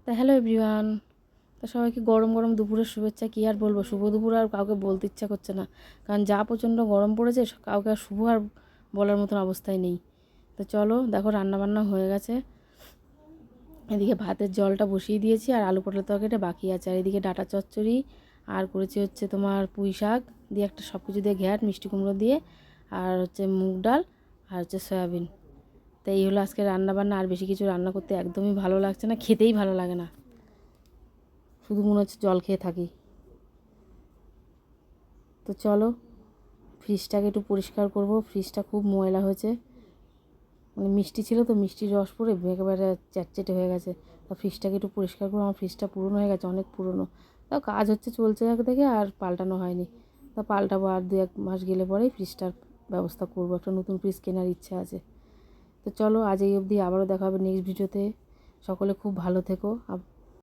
তা hello everyone. তো সবাইকে গরম গরম দুপুরের শুভেচ্ছা। কী আর বলবো, শুভ দুপুর আর কাউকে বলতে ইচ্ছা করছে না, কারণ যা প্রচণ্ড গরম পড়েছে কাউকে আর শুভ আর বলার মতন অবস্থায় নেই। তো চলো দেখো, রান্নাবান্না হয়ে গেছে। এদিকে ভাতের জলটা বসিয়ে দিয়েছি আর আলু পটলের তরকারিটা বাকি আছে, আর এদিকে ডাঁটা চচ্চড়ি আর করেছি হচ্ছে তোমার পুঁই শাক দিয়ে একটা সব কিছু দিয়ে ঘ্যাট, মিষ্টি কুমড়ো দিয়ে, আর হচ্ছে মুগ ডাল, আর হচ্ছে সয়াবিন। তো এই হলো আজকে রান্নাবান্না। আর বেশি কিছু রান্না করতে একদমই ভালো লাগছে না, খেতেই ভালো লাগে না, শুধু মনে হচ্ছে জল খেয়ে থাকি। তো চলো ফ্রিজটাকে একটু পরিষ্কার করব। ফ্রিজটা খুব ময়লা হয়েছে, মানে মিষ্টি ছিল তো, মিষ্টির রস পড়ে একেবারে চ্যাটচেটে হয়ে গেছে। তা ফ্রিজটাকে একটু পরিষ্কার করবো। আমার ফ্রিজটা পুরনো হয়ে গেছে, অনেক পুরনো। তাও কাজ হচ্ছে, চলছে দেখে আর পাল্টানো হয়নি। তা পাল্টাবো আর 2-1 মাস গেলে পরেই ফ্রিজটার ব্যবস্থা করবো। একটা নতুন ফ্রিজ কেনার ইচ্ছা আছে। তো চলো আজ এই অবধি, আবারও দেখা হবে নেক্সট ভিডিওতে। সকলে খুব ভালো থেকো।